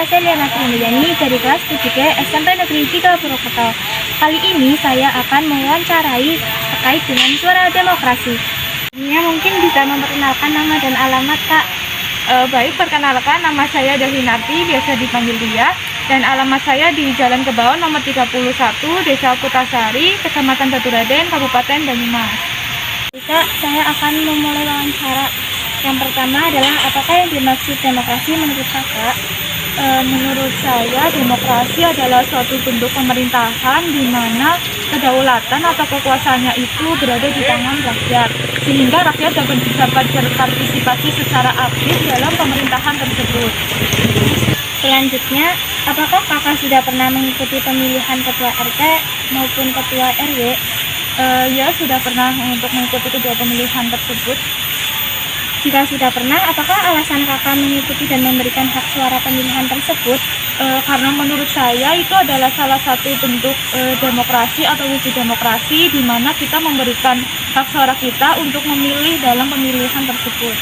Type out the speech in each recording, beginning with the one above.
saya Liana Triandayani dari kelas 7D SMP Negeri 3 Purwokerto. Kali ini saya akan mewawancarai terkait dengan suara demokrasi. Ini mungkin bisa memperkenalkan nama dan alamat, Kak. Baik, perkenalkan, nama saya Devinarti, biasa dipanggil Dia, dan alamat saya di Jalan Kebawon nomor 31, Desa Kutasari, Kecamatan Baturaden, Kabupaten Banyumas. Kak, saya akan memulai wawancara. Yang pertama adalah apakah yang dimaksud demokrasi menurut Kakak? Menurut saya, demokrasi adalah suatu bentuk pemerintahan di mana kedaulatan atau kekuasaannya itu berada di tangan rakyat, sehingga rakyat dapat berpartisipasi secara aktif dalam pemerintahan tersebut. Selanjutnya, apakah Kakak sudah pernah mengikuti pemilihan ketua RT maupun ketua RW? Ya, sudah pernah untuk mengikuti kedua pemilihan tersebut. Jika sudah pernah, apakah alasan Kakak mengikuti dan memberikan hak suara pemilihan tersebut? Karena menurut saya itu adalah salah satu bentuk demokrasi atau wujud demokrasi di mana kita memberikan hak suara kita untuk memilih dalam pemilihan tersebut.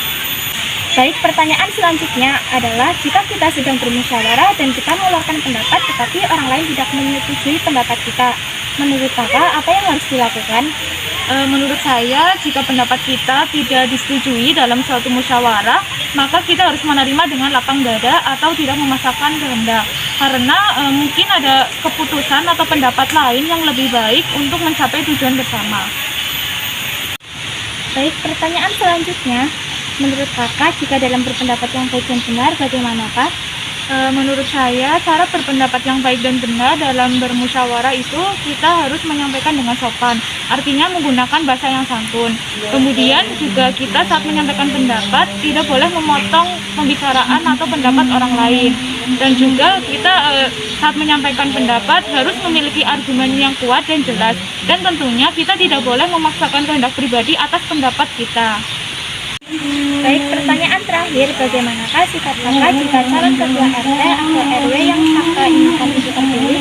Baik, pertanyaan selanjutnya adalah jika kita sedang bermusyawarah dan kita mengeluarkan pendapat tetapi orang lain tidak menyetujui pendapat kita, menurut Kakak apa yang harus dilakukan? Menurut saya, jika pendapat kita tidak disetujui dalam suatu musyawarah, maka kita harus menerima dengan lapang dada atau tidak memaksakan kehendak. Karena mungkin ada keputusan atau pendapat lain yang lebih baik untuk mencapai tujuan bersama. Baik, pertanyaan selanjutnya, menurut Kakak jika dalam berpendapat yang baik dan benar, bagaimanakah? Menurut saya, cara berpendapat yang baik dan benar dalam bermusyawarah itu kita harus menyampaikan dengan sopan, artinya menggunakan bahasa yang santun. Kemudian juga kita saat menyampaikan pendapat tidak boleh memotong pembicaraan atau pendapat orang lain. Dan juga kita saat menyampaikan pendapat harus memiliki argumen yang kuat dan jelas. Dan tentunya kita tidak boleh memaksakan kehendak pribadi atas pendapat kita. Baik, pertanyaan terakhir, bagaimanakah sikap Kakak jika calon ketua RT atau RW yang Kakak inginkan itu terpilih?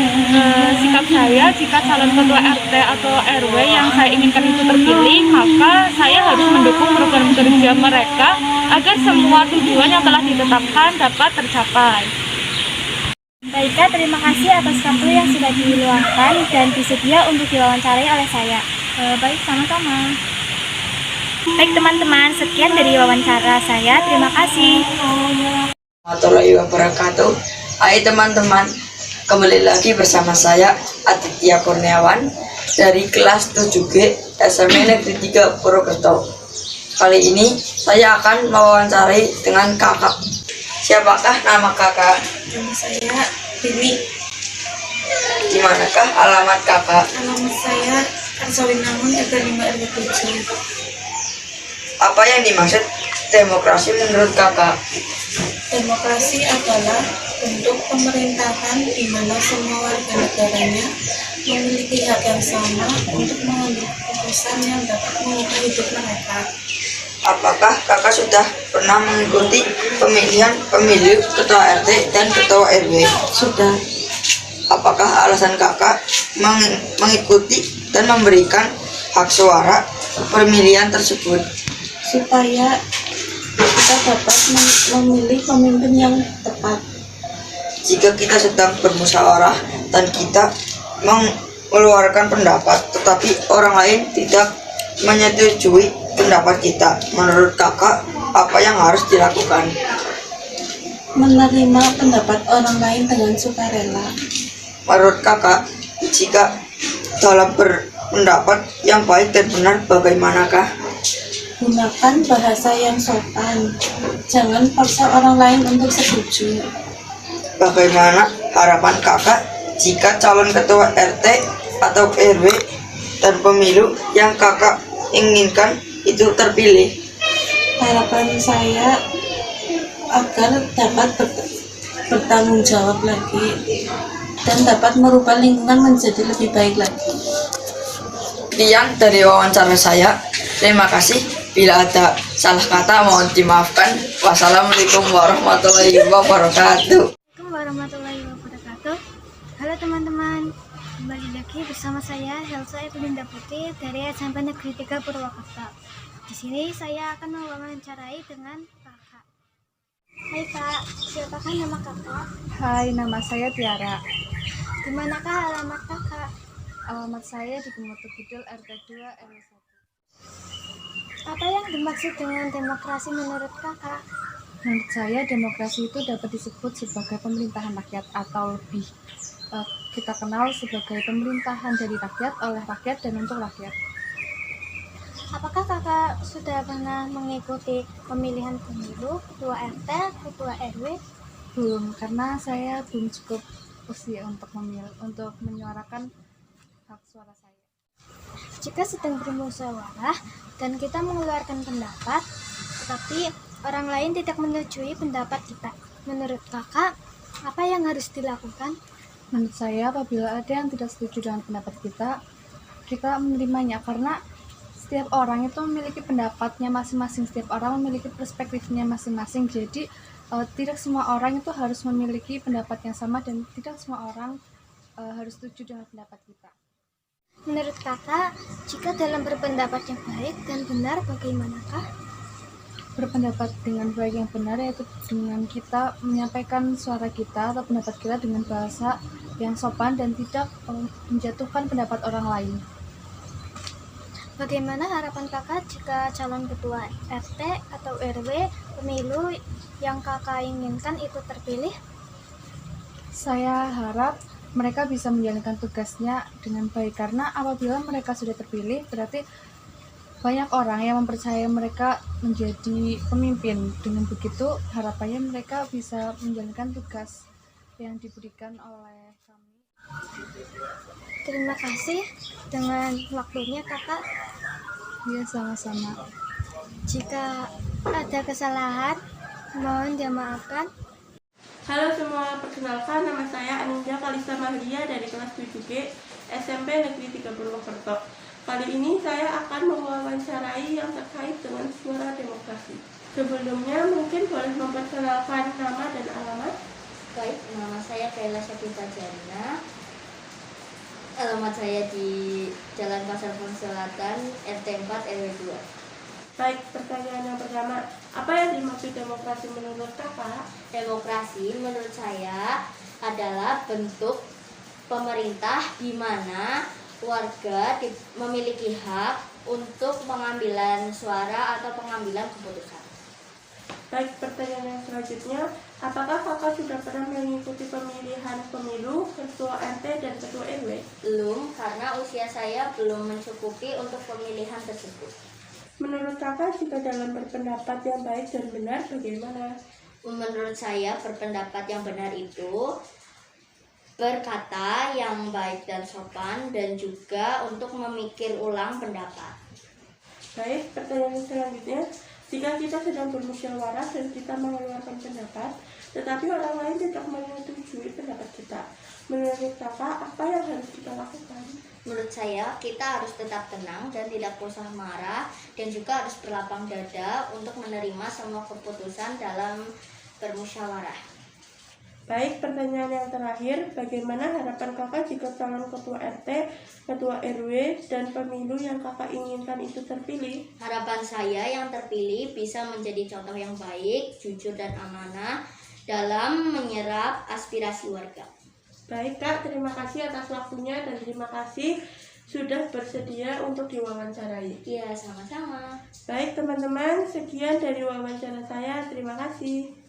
Sikap saya jika calon ketua RT atau RW yang saya inginkan itu terpilih, maka saya harus mendukung program kerja mereka agar semua tujuan yang telah ditetapkan dapat tercapai. Baik, Kak, terima kasih atas waktu yang sudah diluangkan dan bersedia untuk diwawancarai oleh saya. Baik, sama-sama. Baik teman-teman, sekian dari wawancara saya. Terima kasih. Warahmatullahi wabarakatuh. Hai teman-teman, kembali lagi bersama saya Aditya Kurniawan dari kelas 7G SMP Negeri 3 Purwokerto. Kali ini saya akan mewawancarai dengan kakak. Siapakah nama kakak? Nama saya Rini. Dimanakah alamat kakak? Alamat saya Karsawinangun RT 5 RW 7. Apa yang dimaksud demokrasi menurut kakak? Demokrasi adalah bentuk pemerintahan di mana semua warga negaranya memiliki hak yang sama untuk mengambil keputusan yang dapat mengubah hidup mereka. Apakah kakak sudah pernah mengikuti pemilihan pemilu ketua RT dan ketua RW? Sudah. Apakah alasan kakak mengikuti dan memberikan hak suara pemilihan tersebut? Supaya kita dapat memilih pemimpin yang tepat. Jika kita sedang bermusyawarah dan kita mengeluarkan pendapat tetapi orang lain tidak menyetujui pendapat kita, menurut kakak apa yang harus dilakukan? Menerima pendapat orang lain dengan sukarela. Menurut kakak, jika dalam berpendapat yang baik dan benar, bagaimanakah? Gunakan bahasa yang sopan. Jangan paksa orang lain untuk setuju. Bagaimana harapan kakak jika calon ketua RT atau RW dan pemilu yang kakak inginkan itu terpilih? Harapan saya agar dapat bertanggung jawab lagi dan dapat merubah lingkungan menjadi lebih baik lagi. Sekian dari wawancara saya. Terima kasih. Bila ada salah kata mohon dimaafkan. Wassalamualaikum warahmatullahi wabarakatuh. Assalamualaikum warahmatullahi wabarakatuh. Halo teman-teman, kembali lagi bersama saya Helsa Evelinda Putri dari SMP Negeri 3 Purwokerto. Di sini saya akan mewawancarai dengan kakak. Hai Kak, siapakah nama kakak? Hai, nama saya Tiara. Di manakah alamat kakak? Alamat saya di Gemutu Kidul RT 2 RW 1. Apa yang dimaksud dengan demokrasi menurut kakak? Menurut saya, demokrasi itu dapat disebut sebagai pemerintahan rakyat atau lebih kita kenal sebagai pemerintahan dari rakyat, oleh rakyat, dan untuk rakyat. Apakah kakak sudah pernah mengikuti pemilihan pemilu, ketua RT, ketua RW? Belum, karena saya belum cukup usia untuk menyuarakan hak suara saya. Jika sedang bermusyawarah dan kita mengeluarkan pendapat, tetapi orang lain tidak menyetujui pendapat kita, menurut kakak, apa yang harus dilakukan? Menurut saya, apabila ada yang tidak setuju dengan pendapat kita menerimanya, karena setiap orang itu memiliki pendapatnya masing-masing, setiap orang memiliki perspektifnya masing-masing, jadi tidak semua orang itu harus memiliki pendapat yang sama dan tidak semua orang harus setuju dengan pendapat kita. Menurut kakak, jika dalam berpendapat yang baik dan benar, bagaimanakah? Berpendapat dengan baik yang benar yaitu dengan kita menyampaikan suara kita atau pendapat kita dengan bahasa yang sopan dan tidak menjatuhkan pendapat orang lain. Bagaimana harapan kakak jika calon ketua RT atau RW pemilu yang kakak inginkan itu terpilih? Saya harap mereka bisa menjalankan tugasnya dengan baik, karena apabila mereka sudah terpilih berarti banyak orang yang mempercayai mereka menjadi pemimpin. Dengan begitu harapannya mereka bisa menjalankan tugas yang diberikan oleh kami. Terima kasih dengan waktunya kakak. Ya, sama-sama. Jika ada kesalahan, mohon dimaafkan. Halo semua, perkenalkan nama saya Anindya Kalista Mahdia dari kelas 7G SMP Negeri 3 Purwokerto. Kali ini saya akan mewawancarai yang terkait dengan suara demokrasi. Sebelumnya mungkin boleh memperkenalkan nama dan alamat. Baik, nama saya Kaila Syafita Jana. Alamat saya di Jalan Pasar Pon Selatan, RT 4 RW 2. Baik, pertanyaan yang pertama, apa yang dimaksud demokrasi menurut kakak? Demokrasi menurut saya adalah bentuk pemerintah di mana warga memiliki hak untuk pengambilan suara atau pengambilan keputusan. Baik, pertanyaan yang selanjutnya, apakah kakak sudah pernah mengikuti pemilihan pemilu ketua RT dan ketua RW? Belum, karena usia saya belum mencukupi untuk pemilihan tersebut. Menurut kakak, jika dalam berpendapat yang baik dan benar, bagaimana? Menurut saya berpendapat yang benar itu berkata yang baik dan sopan dan juga untuk memikir ulang pendapat. Baik, pertanyaan selanjutnya, jika kita sedang bermusyawarah dan kita mengeluarkan pendapat, tetapi orang lain tidak menyetujui pendapat kita, menurut kakak apa yang harus kita lakukan? Menurut saya kita harus tetap tenang dan tidak usah marah, dan juga harus berlapang dada untuk menerima semua keputusan dalam bermusyawarah. Baik, pertanyaan yang terakhir, bagaimana harapan kakak jika calon ketua RT, ketua RW, dan pemilu yang kakak inginkan itu terpilih? Harapan saya yang terpilih bisa menjadi contoh yang baik, jujur dan amanah dalam menyerap aspirasi warga. Baik kak, terima kasih atas waktunya dan terima kasih sudah bersedia untuk diwawancarai. Iya, sama-sama. Baik teman-teman, sekian dari wawancara saya, terima kasih.